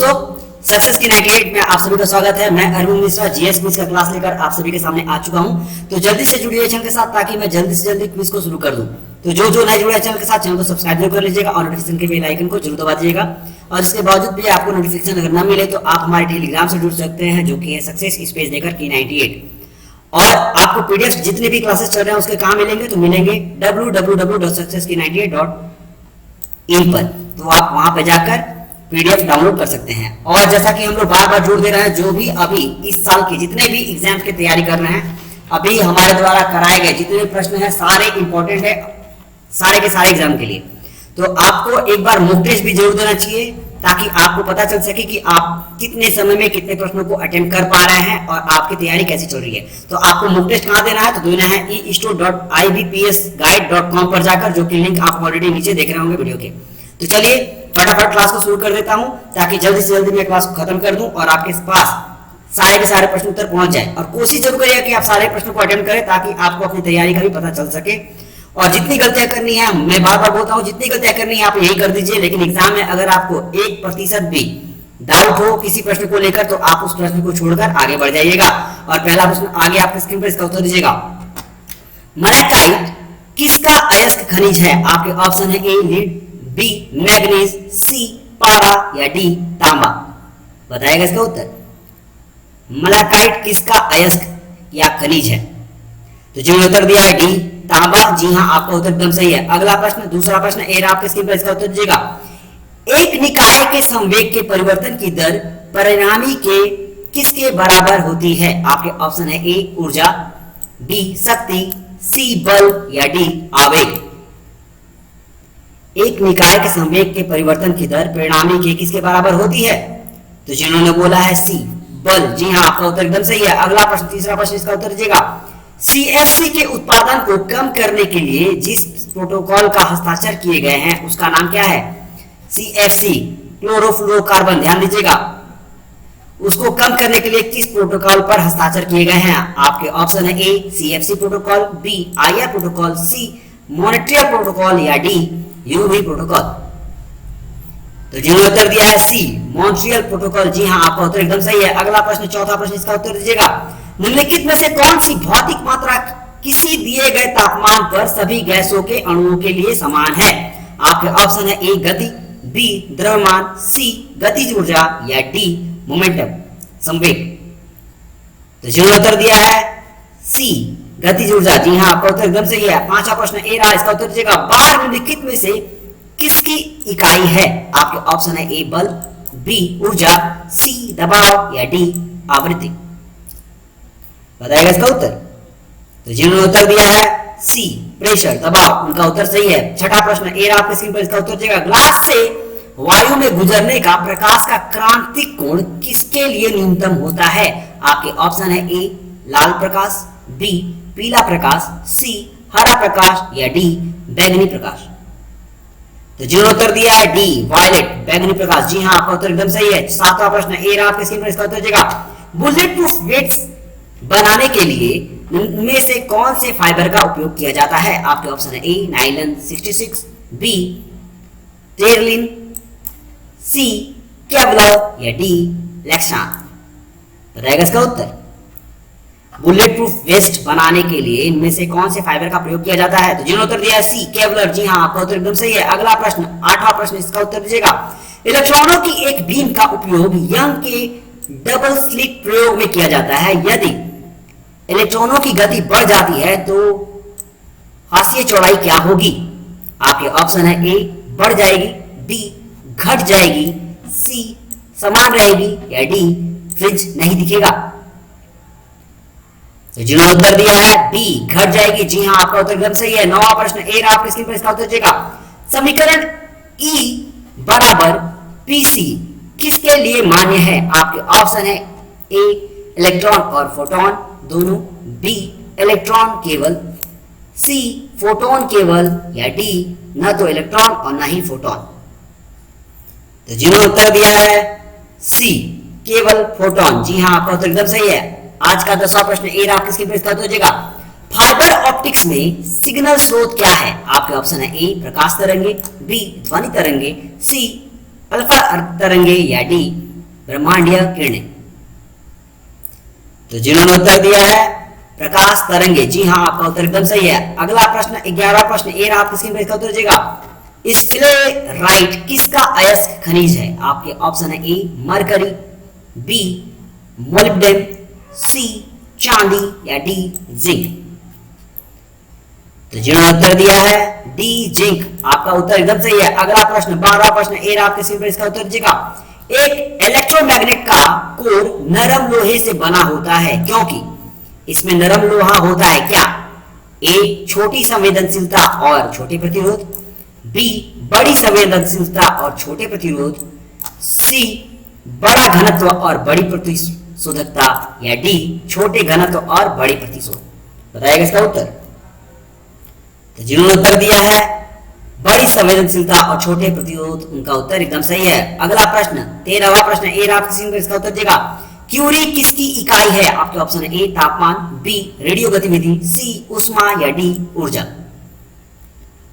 दोस्तों सक्सेस की 98 में आप सभी का स्वागत है। मैं अरविंद मिश्रा जीएस क्विज का क्लास लेकर आप सभी के सामने आ चुका हूं। तो जल्दी से जुड़िए चैनल के साथ ताकि मैं जल्दी से जल्दी क्विज को शुरू कर दूं। तो जो नए जुड़े चैनल के साथ चैनल को सब्सक्राइब जरूर कर लीजिएगा और नोटिफिकेशन के बेल आइकन को जरूर दबा दीजिएगा। और इसके बावजूद भी आपको नोटिफिकेशन अगर ना मिले तो आप हमारे टेलीग्राम से जुड़ सकते हैं, जो कि है सक्सेस स्पेस देकर की 98। और आपको पीडीएफ जितने भी क्लासेस चल रहे हैं उसके कहां मिलेंगे, तो मिलेंगे www.successki98.in पर। तो आप वहां पे जाकर पीडीएफ डाउनलोड कर सकते हैं। और जैसा कि हम लोग बार बार जोड़ दे रहे हैं, जो भी अभी इस साल के जितने भी एग्जाम्स की तैयारी कर रहे हैं, अभी हमारे द्वारा कराए गए जितने भी प्रश्न हैं सारे इंपॉर्टेंट है, सारे के सारे एग्जाम के लिए। तो आपको एक बार मॉक टेस्ट भी जरूर देना चाहिए, ताकि आपको पता चल सके कि आप कितने समय में कितने प्रश्नों को अटेम्प्ट कर पा रहे हैं और आपकी तैयारी कैसी चल रही है। तो आपको मॉक टेस्ट कहां देना है, तो देना है e-store.ibpsguide.com पर जाकर, जो कि लिंक आप ऑलरेडी नीचे देख रहे होंगे वीडियो के। तो चलिए फटाफट क्लास को शुरू कर देता हूं, ताकि जल्दी से जल्दी मैं क्लास को खत्म कर दूं और आपके पास सारे के सारे प्रश्न उत्तर पहुंच जाए। और कोशिश जरूर करिए कि आप सारे प्रश्नों को अटेम्प्ट करें, ताकि आपको अपनी तैयारी का भी पता चल सके। और जितनी गलतियां करनी है, मैं बार बार बोलता हूं, जितनी गलतियां करनी है आप यही कर दीजिए। लेकिन एग्जाम में अगर आपको 1% भी डाउट हो किसी प्रश्न को लेकर, तो आप उस प्रश्न को छोड़कर आगे बढ़ जाइएगा। और पहला प्रश्न आगे आपके स्क्रीन पर, इसका उत्तर दीजिएगा। मैग्नेटाइट किसका अयस्क खनिज है? आपके ऑप्शन है ए लीड, बी मैग्नीज, सी पारा या डी तांबा। बताएगा इसका उत्तर। मैग्नेटाइट किसका अयस्क या खनिज है? तो जिन्होंने उत्तर दिया है डी तांबा, जी हां, आपका उत्तर एकदम सही है। अगला प्रश्न, दूसरा प्रश्न ए आपके स्क्रीन पर, इसका उत्तर दीजिएगा। एक निकाय के संवेग के परिवर्तन की दर परिणामी के किसके बराबर होती है? आपके ऑप्शन है ए ऊर्जा, बी शक्ति, सी बल या डी आवेग। एक निकाय के संवेग के परिवर्तन की दर परिणामी के किसके बराबर होती है? तो जिन्होंने बोला है सी बल, जी हां, आपका उत्तर एकदम सही है। अगला प्रश्न, तीसरा प्रश्न, इसका उत्तर दीजिएगा। सीएफसी के उत्पादन को कम करने के लिए जिस प्रोटोकॉल का हस्ताक्षर किए गए हैं उसका नाम क्या है? सीएफसी क्लोरोफ्लोरोकार्बन, ध्यान दीजिएगा। उसको कम करने के लिए किस प्रोटोकॉल पर हस्ताक्षर किए गए हैं? आपके ऑप्शन है A CFC protocol, B IR protocol, C Montreal protocol या डी यूवी प्रोटोकॉल। तो जिन्होंने उत्तर दिया है सी मॉन्ट्रियल प्रोटोकॉल, जी हां, आपका उत्तर एकदम सही है। अगला प्रश्न, चौथा प्रश्न, इसका उत्तर दीजिएगा। निम्नलिखित में से कौन सी भौतिक मात्रा किसी दिए गए तापमान पर सभी गैसों के अणुओं के लिए समान है? आपके ऑप्शन है ए गति, बी द्रव्यमान, सी गतिज ऊर्जा या डी मोमेंटम संवेग। तो जिन्होंने उत्तर दिया है सी गतिज ऊर्जा, जी हां, आपका उत्तर एकदम सही है। पांचवा प्रश्न ए रहा, इसका उत्तर दीजिएगा। बार निम्नलिखित में से किसकी इकाई है? आपके ऑप्शन है ए बल, बी ऊर्जा, सी दबाव या डी आवृत्ति। बताएगा इसका उत्तर। तो जिन्होंने उत्तर दिया है सी प्रेशर दबाव, उनका उत्तर सही है। छठा प्रश्न ए रहा आपके स्क्रीन पर, इसका उत्तर दीजिएगा। ग्लास से वायु में गुजरने का प्रकाश का क्रांतिक कोण किसके लिए न्यूनतम होता है? आपके ऑप्शन है ए लाल प्रकाश, बी पीला प्रकाश, सी हरा प्रकाश या डी बैंगनी प्रकाश। तो जिन्होंने उत्तर दिया है डी वायलेट बैंगनी प्रकाश, जी हां, आपका उत्तर एकदम सही है। सातवां प्रश्न ए रहा आपके स्क्रीन पर, इसका उत्तर दीजिएगा। बुलेट प्रूफ वेट्स बनाने के लिए इनमें से कौन से फाइबर का उपयोग किया जाता है? आपके ऑप्शन है ए नाइलन 66, बी टेरलिन, सी केवलर या डी लेक्सान। बताएगा इसका उत्तर। बुलेट प्रूफ वेस्ट बनाने के लिए इनमें से कौन से फाइबर का प्रयोग किया जाता है? तो जिन्होंने उत्तर दिया है सी केवलर, जी हां, आपका उत्तर एकदम सही है। अगला प्रश्न, आठवां प्रश्न, इसका उत्तर दीजिएगा। इलेक्ट्रॉनों की एक बीम का उपयोग यंग के डबल स्लिट प्रयोग में किया जाता है। यदि इलेक्ट्रॉनों की गति बढ़ जाती है तो हाशिए चौड़ाई क्या होगी? आपके ऑप्शन है ए बढ़ जाएगी, बी घट जाएगी, सी समान रहेगी या डी फ्रिंज नहीं दिखेगा। तो जिन्होंने उत्तर दिया है बी घट जाएगी, जी हां, आपका उत्तर एकदम सही है। नौवां प्रश्न ए रहा आपके स्क्रीन पर, इसका उत्तर दीजिएगा। समीकरण E बराबर PC किसके लिए मान्य है? आपके ऑप्शन है ए इलेक्ट्रॉन और फोटोन दोनों, बी इलेक्ट्रॉन केवल, सी फोटोन केवल या डी न तो इलेक्ट्रॉन और न ही फोटोन। तो जिन्होंने उत्तर दिया है सी केवल फोटोन, जी हां, आपका उत्तर एकदम सही है। आज का 10वां प्रश्न ए रहा आपके स्क्रीन पर, इसका उत्तर दीजिएगा। फाइबर ऑप्टिक्स में सिग्नल स्रोत क्या है? आपके ऑप्शन है ए प्रकाश तरंगे, बी ध्वनि तरंगे, सी अल्फा तरंगे या डी ब्रह्मांडीय किरणें। तो जिन्होंने उत्तर दिया है प्रकाश तरंगे, जी हाँ आपका उत्तर एकदम सही है। अगला प्रश्न 11वां प्रश्न ए रहा आपकी स्क्रीन पर, इसका उत्तर दीजिएगा। स्लेराइट किसका अयस्क खनिज है? आपके ऑप्शन है ए मरकरी, बी मोलिब्डेनम, सी चांदी या डी जिंक। तो जिन्होंने उत्तर दिया है डी जिंक, आपका उत्तर एकदम सही है। अगला प्रश्न 12वां प्रश्न ए रहा आपके स्क्रीन पर, इसका उत्तर दीजिएगा। एक इलेक्ट्रोमैग्नेट का कोर नरम लोहे से बना होता है क्योंकि इसमें नरम लोहा होता है क्या? ए छोटी संवेदनशीलता और छोटे प्रतिरोध, बी बड़ी संवेदनशीलता और छोटे प्रतिरोध, सी बड़ा घनत्व और बड़ी प्रतिशोधकता या डी छोटे घनत्व और बड़ी प्रतिशोध। बताइएगा इसका उत्तर। तो जिन्होंने उत्तर दिया है बड़ी संवेदनशीलता और छोटे प्रतिरोध, उनका उत्तर एकदम सही है। अगला प्रश्न 13वां प्रश्न ए रहा आपकी स्क्रीन पर, इसका उत्तर देगा। क्यूरी किसकी इकाई है? आपके ऑप्शन है ए तापमान, बी रेडियो गतिविधि, सी ऊष्मा या डी ऊर्जा।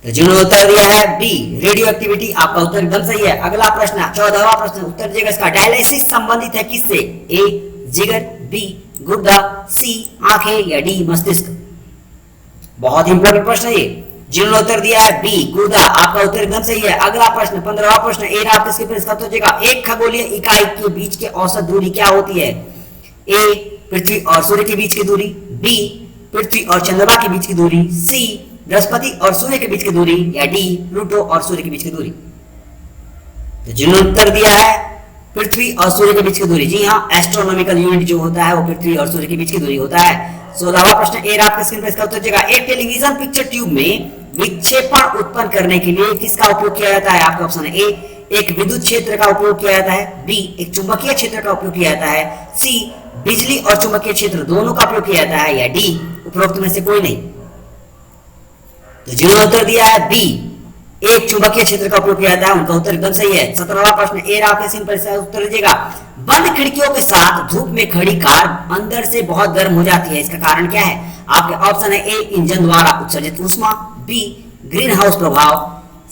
तो जिन्होंने उत्तर दिया है बी रेडियो एक्टिविटी, आपका उत्तर एकदम सही है। अगला प्रश्न 14वां प्रश्न उत्तर दीजिएगा इसका। डायलिसिस संबंधित है किससे? ए जिगर, बी गुर्दा, सी आंखें या डी मस्तिष्क। बहुत इंपॉर्टेंट प्रश्न है ये। जिन्होंने उत्तर दिया है बी गुर्दा, आपका उत्तर एकदम सही है। अगला प्रश्न 15वां प्रश्न ए रहा आपके स्क्रीन पर, इसका उत्तर दीजिएगा। एक खगोलीय इकाई के बीच के औसत दूरी क्या होती है? ए पृथ्वी और सूर्य के बीच की दूरी, बी पृथ्वी और चंद्रमा के बीच की दूरी, सी बृहस्पति और सूर्य के बीच की दूरी या डी प्लूटो और सूर्य के बीच की दूरी। तो जिन्होंने उत्तर दिया है पृथ्वी और सूर्य के बीच की दूरी, जी हाँ एस्ट्रोनॉमिकल यूनिट जो होता है वो पृथ्वी और सूर्य के बीच की दूरी होता है। 16वां प्रश्न ए आपके स्क्रीन पर, इसका उत्तर दीजिएगा। एक टेलीविजन पिक्चर ट्यूब में विक्षेपण उत्पन्न करने के लिए किसका उपयोग किया जाता है? आपका ऑप्शन है ए एक विद्युत क्षेत्र का उपयोग किया जाता है, बी एक चुंबकीय क्षेत्र का उपयोग किया जाता है, सी बिजली और चुंबकीय क्षेत्र दोनों का उपयोग किया जाता है या डी उपरोक्त में से कोई नहीं। तो जिन्होंने उत्तर दिया है बी एक चुंबकीय क्षेत्र का उपयोग किया जाता है, उनका उत्तर एकदम सही है। 17वां प्रश्न ए आपके स्क्रीन पर, उत्तर दीजिएगा। बंद खिड़कियों के साथ धूप में खड़ी कार अंदर से बहुत गर्म हो जाती है, इसका कारण क्या है? आपके ऑप्शन है ए इंजन द्वारा उत्सर्जित ऊष्मा, बी ग्रीन हाउस प्रभाव,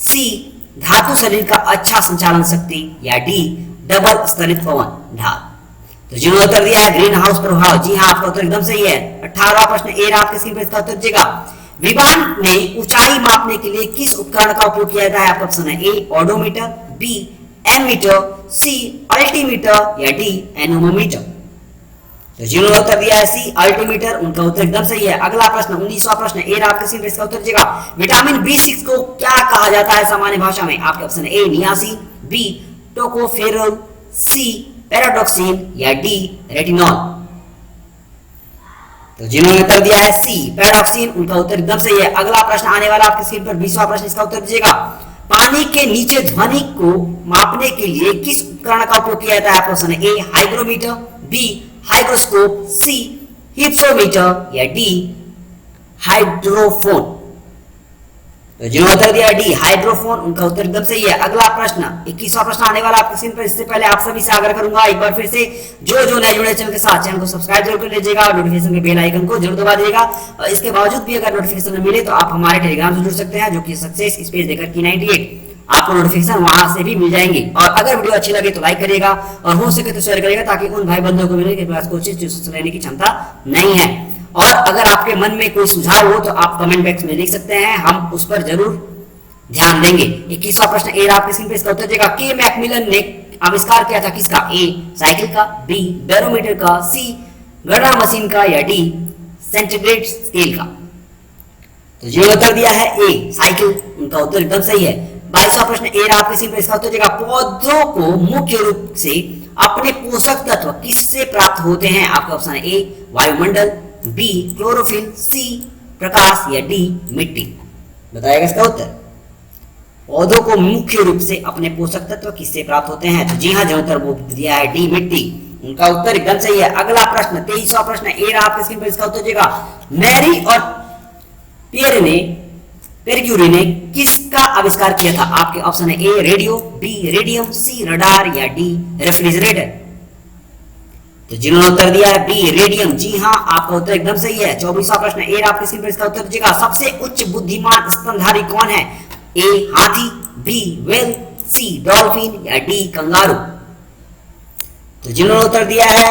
सी धातु शरीर का अच्छा संचालन शक्ति या डी डबल स्तरित पवन ढाल। तो जिन्होंने उत्तर दिया है ग्रीन हाउस प्रभाव, जी हाँ आपका उत्तर एकदम सही है। 18वां प्रश्न ए आपके स्क्रीन पर, इसका उत्तर दीजिएगा। विमान में ऊंचाई मापने के लिए किस उपकरण का उपयोग किया जाता है? आपका ऑप्शन है ए ऑडोमीटर, बी एमीटर, सी अल्टीमीटर या डी एनोमोमीटर। तो जिन्होंने उत्तर दिया है सी अल्टीमीटर, उनका उत्तर एकदम सही है। अगला प्रश्न 19वां प्रश्न ए आपके स्क्रीन पर, इसका उत्तर दीजिएगा। विटामिन B6 को क्या कहा जाता है सामान्य भाषा में? आपके ऑप्शन है ए नियासिन, बी टोकोफेरोल, सी पैराडॉक्सिन या डी रेटिनॉल। तो जिन्होंने उत्तर दिया है सी पैराडॉक्सिन, उनका उत्तर एकदम सही है। अगला प्रश्न आने वाला आपके स्क्रीन पर 20वां प्रश्न, इसका उत्तर दीजिएगा। पानी के नीचे ध्वनि को मापने के लिए किस उपकरण का उपयोग किया जाता है? आपका ऑप्शन है ए हाइग्रोमीटर, बी हाइग्रोस्कोप, सी हिप्सोमीटर या डी हाइड्रोफोन। तो जिन्होंने उत्तर दिया डी हाइड्रोफोन, उनका उत्तर एकदम सही है। अगला प्रश्न 21वां प्रश्न आने वाला आपके स्क्रीन पर। इससे पहले आप सभी से आग्रह करूंगा एक बार फिर से जो नए जुड़े चैनल के साथ चैनल को सब्सक्राइब जरूर कर लीजिएगा और नोटिफिकेशन के बेल आइकन को जरूर दबा दीजिएगा। और इसके बावजूद भी अगर नोटिफिकेशन न मिले तो आप हमारे टेलीग्राम से जुड़ सकते हैं, जो कि सक्सेस स्पेस देकर की 98 आपको नोटिफिकेशन वहां से भी मिल जाएंगे। और अगर वीडियो अच्छी लगे तो लाइक करिएगा और हो सके तो शेयर करिएगा, ताकि उन भाई बंधुओं को मिले के पास कोचिंग ट्यूशन लेने की क्षमता नहीं है। और अगर आपके मन में कोई सुझाव हो तो आप कमेंट बॉक्स में लिख सकते हैं, हम उस पर जरूर ध्यान देंगे। 21वां प्रश्न ए आपके स्क्रीन पर, इसका उत्तर दीजिएगा। के मैकमिलन ने आविष्कार किया था किसका? ए साइकिल का, बी बैरोमीटर का, सी गणना मशीन का या डी सेंटीग्रेड स्केल का। तो जो उत्तर दिया है ए साइकिल, उनका उत्तर एकदम सही है। 22वां प्रश्न ए आपके स्क्रीन पर, इसका उत्तर दीजिएगा। पौधों को मुख्य रूप से अपने पोषक तत्व किससे प्राप्त होते हैं? आपका ऑप्शन है ए वायुमंडल, बी क्लोरोफिल, सी प्रकाश या डी मिट्टी। बताइएगा इसका उत्तर। पौधों को मुख्य रूप से अपने पोषक तत्व किससे प्राप्त होते हैं? तो जी हाँ जो उत्तर वो दिया है डी मिट्टी, उनका उत्तर एकदम सही है। अगला प्रश्न 23वां प्रश्न ए आपके स्क्रीन पर, इसका उत्तर दीजिएगा। मैरी और पेरक्यूरी ने किसका आविष्कार किया था? आपके ऑप्शन है ए रेडियो, बी रेडियम, सी रडार या डी रेफ्रिजरेटर। तो जिन्होंने उत्तर दिया है बी रेडियम, जी हाँ आपका उत्तर एकदम सही है। 24वां प्रश्न ए आपके स्क्रीन पर, इसका उत्तर दीजिएगा। सबसे उच्च बुद्धिमान स्तनधारी कौन है? ए हाथी, बी व्हेल, सी डॉल्फिन या डी कंगारू। तो जिन्होंने उत्तर दिया है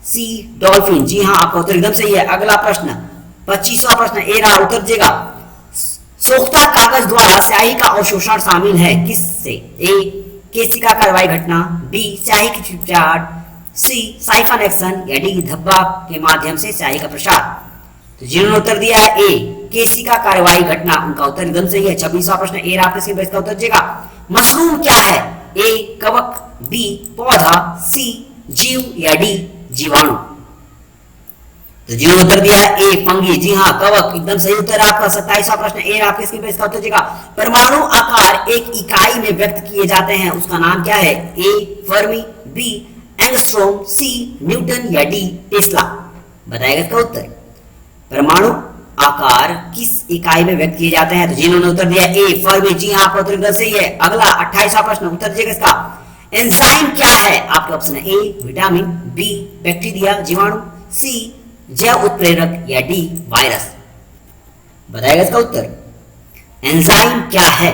सी डॉल्फिन, जी हाँ आपका उत्तर एकदम सही है। अगला प्रश्न 25वां प्रश्न ए रहा, उत्तर दीजिएगा। सोख्ता कागज द्वारा स्याही का अवशोषण शामिल है किससे? ए केशिका कार्रवाई घटना, बी स्याही की चिपचिटाहट, सी साइफन एक्शन या डी धब्बा के माध्यम से स्याही का प्रसार। तो जिन्होंने उत्तर दिया है ए केशिका कार्रवाई घटना, उनका उत्तर एकदम सही है। 26वां प्रश्न ए रहा आपके स्क्रीन पर, इसका उत्तर दीजिएगा। मशरूम क्या है? ए कवक, बी पौधा, सी जीव या डी जीवाणु। तो जिन्होंने उत्तर दिया है ए फंगी, जी हाँ कवक, एकदम सही उत्तर आपका। 27वां प्रश्न ए आपके स्क्रीन पर, इसका उत्तर दीजिएगा। परमाणु आकार एक इकाई में व्यक्त किए जाते हैं, उसका नाम क्या है? ए फर्मी, बी एंगस्ट्रॉम, सी न्यूटन या डी टेस्ला। बताएगा इसका उत्तर। परमाणु आकार किस इकाई में व्यक्त किए जाते हैं? तो जिन्होंने उत्तर दिया ए फर्मी, जी हाँ आपका उत्तर एकदम सही है। अगला 28वां प्रश्न, उत्तर दीजिएगा इसका। एंजाइम क्या है? आपके ऑप्शन है ए विटामिन, बी बैक्टीरिया जीवाणु, सी जैव उत्प्रेरक या डी वायरस। बताएगा इसका उत्तर। एंजाइम क्या है?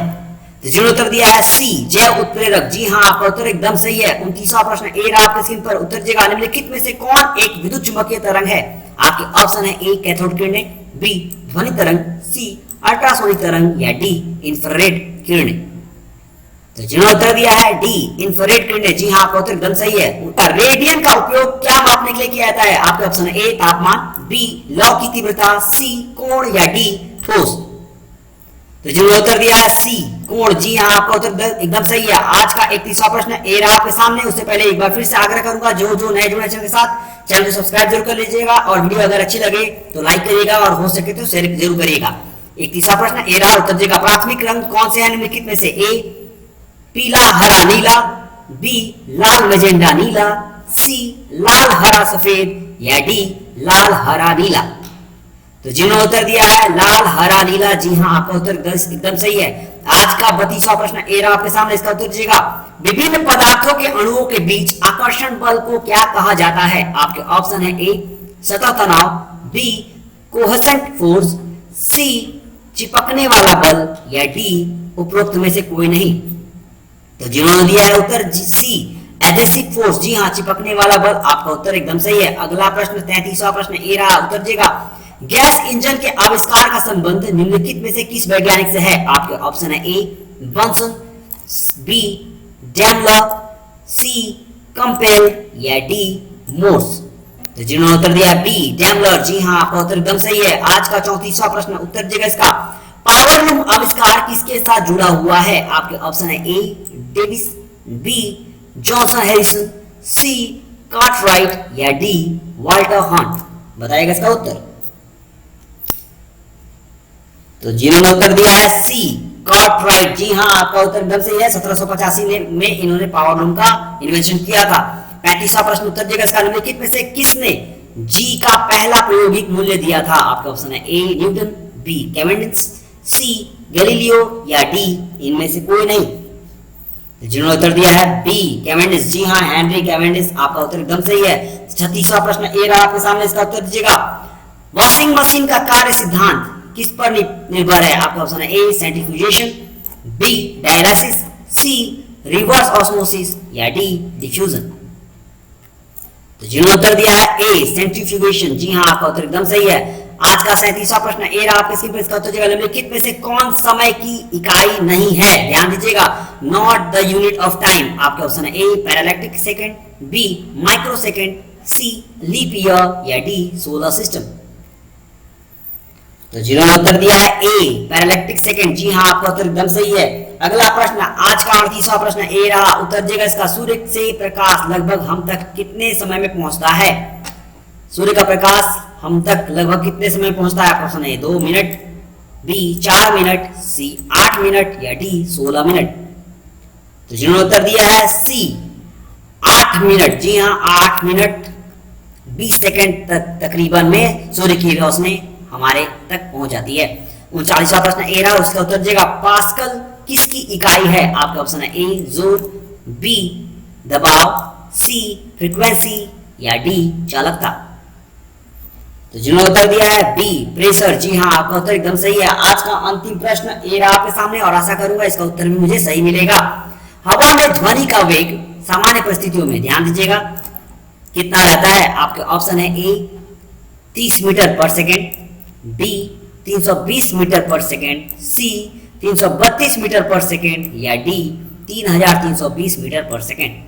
तो जिन्होंने उत्तर दिया है सी जैव उत्प्रेरक, जी हाँ आपका उत्तर एकदम सही है। 29वां प्रश्न ए रहा आपके स्क्रीन पर, उत्तर दीजिएगा। निम्नलिखित में से कौन एक विद्युत चुंबकीय तरंग है? आपके ऑप्शन है ए कैथोड किरणें, बी ध्वनि तरंग, सी अल्ट्रासोनिक तरंग या डी इंफ्रारेड किरणें। तो जिन्होंने उत्तर दिया है डी इंफ्रारेड किरणें, जी हाँ आपका उत्तर एकदम सही है। रेडियन का उपयोग क्या मापने के लिए किया जाता है? आपके ऑप्शन है ए तापमान, बी लौ की तीव्रता, सी कोण या डी ठोस। तो जिन्होंने उत्तर दिया है सी कोण, जी हाँ आपका उत्तर एकदम सही है। आज का 31वां प्रश्न ए रहा आपके सामने। उससे पहले एक बार फिर से आग्रह करूंगा, जो नए जुड़े चैनल के साथ, चैनल को सब्सक्राइब जरूर कर लीजिएगा और वीडियो अगर अच्छी लगे तो लाइक करिएगा और हो सके तो शेयर जरूर करिएगा। 31वां प्रश्न ए रहा, उत्तर दीजिएगा। प्राथमिक रंग कौन से हैं निम्नलिखित में से? ए पीला हरा नीला, बी लाल मैजेंडा नीला, सी लाल हरा सफेद या डी लाल हरा नीला। तो जिन्होंने उत्तर दिया है लाल हरा नीला, जी हाँ आपका उत्तर एकदम सही है। आज का 32वां प्रश्न ए रहा आपके सामने, इसका उत्तर दीजिएगा। विभिन्न पदार्थों के अणुओं के बीच आकर्षण बल को क्या कहा जाता है? आपके ऑप्शन है ए सतह तनाव, बी कोहेसेंट फोर्स, सी चिपकने वाला बल या डी उपरोक्त में से कोई नहीं। तो जिन्होंने दिया है उत्तर सी एडहेसिव फोर्स, जी हाँ चिपकने वाला बल, आपका उत्तर एकदम सही है। अगला प्रश्न 33वां प्रश्न ए रहा, उत्तर दीजिएगा। गैस इंजन के आविष्कार का संबंध निम्नलिखित में से किस वैज्ञानिक से है? आपके ऑप्शन है ए बंसन, बी डैमलर, सी कंपेल या डी मोर्स। तो जिन्होंने उत्तर दिया बी डैमलर, जी हाँ आपका उत्तर एकदम सही है। आज का 34वां प्रश्न, उत्तर दीजिएगा इसका। पावर लूम आविष्कार किसके साथ जुड़ा हुआ है? आपके ऑप्शन है A Davis, B Johnson Harrison, C Cartwright या डी वाल्टर हंट। बताइएगा इसका उत्तर। तो जिन्होंने उत्तर दिया है सी कार्टराइट, जी हाँ आपका उत्तर एकदम सही है। 1785 में इन्होंने पावर लूम का इन्वेंशन किया था। 35वां प्रश्न, उत्तर दीजिएगा इसका। निम्नलिखित में से किसने जी का पहला प्रायोगिक मूल्य दिया था? आपका ऑप्शन है A Newton, B Cavendish, C Galileo या डी इनमें से कोई नहीं। तो जिन्होंने उत्तर दिया है बी कैवेंडिश, जी हाँ हेनरी कैवेंडिश, आपका उत्तर एकदम सही है। 36वां प्रश्न ए रहा आपके सामने, इसका उत्तर दीजिएगा। वॉशिंग मशीन का कार्य सिद्धांत किस पर निर्भर है? आपका ऑप्शन है ए सेंट्रीफ्यूजेशन, बी डायलिसिस, सी रिवर्स ऑस्मोसिस या डी डिफ्यूजन। तो जिन्होंने उत्तर दिया है ए सेंट्रीफ्यूगेशन, जी हाँ आपका उत्तर एकदम सही है। आज का 37वां प्रश्न ए रहा आपके स्क्रीन पर, इसका उत्तर दीजिएगा। निम्नलिखित में से कौन समय की इकाई नहीं है? ध्यान दीजिएगा, not the unit of time. आपके ऑप्शन है ए पैरालैक्टिक सेकंड, बी माइक्रो सेकंड, सी लीप ईयर या डी सोलर सिस्टम। तो जिन्होंने उत्तर दिया है ए पैरालैक्टिक सेकंड, जी हाँ आपका उत्तर एकदम सही है। अगला प्रश्न, आज का 38वां प्रश्न ए रहा, उत्तर दीजिएगा इसका। सूर्य से प्रकाश लगभग हम तक कितने समय में पहुंचता है? सूर्य का प्रकाश हम तक लगभग कितने समय में पहुंचता है? आपका ऑप्शन है 2 मिनट, बी 4 मिनट, सी 8 मिनट या डी 16 मिनट। तो जिन्होंने उत्तर दिया है सी 8 मिनट, जी हाँ 8 मिनट 20 सेकंड तक तकरीबन में सूर्य की रोशनी हमारे तक पहुंच जाती है। 39वां प्रश्न ए रहा, उसका उत्तर दीजिएगा। पास्कल किसकी इकाई है? आपका ऑप्शन है ए जोर, बी दबाव, सी फ्रीक्वेंसी या डी चालकता। तो जिन्होंने उत्तर दिया है बी प्रेशर, जी हाँ आपका उत्तर एकदम सही है। आज का अंतिम प्रश्न ए रहा आपके सामने और आशा करूंगा इसका उत्तर भी मुझे सही मिलेगा। हवा में ध्वनि का वेग सामान्य परिस्थितियों में ध्यान दीजिएगा कितना रहता है। आपके ऑप्शन है ए 30 मीटर पर सेकेंड, बी 320 मीटर पर सेकेंड, सी 332 मीटर पर सेकेंड या डी 3320 मीटर पर सेकेंड।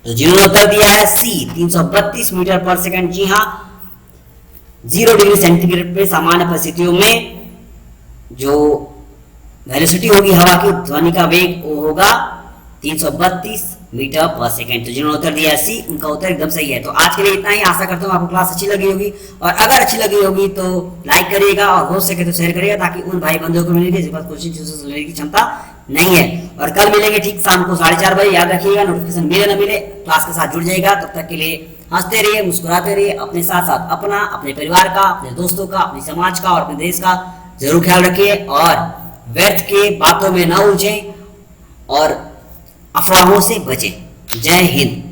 तो जिन्होंने उत्तर दिया है सी 332 मीटर पर सेकेंड, जी हाँ 0 डिग्री सेंटीग्रेड पे सामान्य परिस्थितियों में जो वेलोसिटी होगी हवा की, ध्वनि का वेग वो होगा 332 मीटर पर सेकेंड। तो जिन्होंने उत्तर दिया सी उनका उत्तर एकदम सही है। तो आज के लिए इतना ही। आशा करता हूँ आपको क्लास अच्छी लगी होगी, और अगर अच्छी लगी होगी तो लाइक करिएगा और हो सके तो शेयर करिएगा, ताकि उन भाई बंधुओं को मिलेगी जिनके पास कोचिंग लेने की क्षमता नहीं है। और कल मिलेंगे ठीक शाम को 4:30 बजे। याद रखिएगा, नोटिफिकेशन मिले न मिले क्लास के साथ जुड़ जाइएगा। तब तक के लिए हंसते रहिए, मुस्कुराते रहिए, अपने साथ साथ अपना, अपने परिवार का, अपने दोस्तों का, अपने समाज का और अपने देश का जरूर ख्याल रखिए, और व्यर्थ के बातों में न उलझें और अफवाहों से बचें। जय हिंद।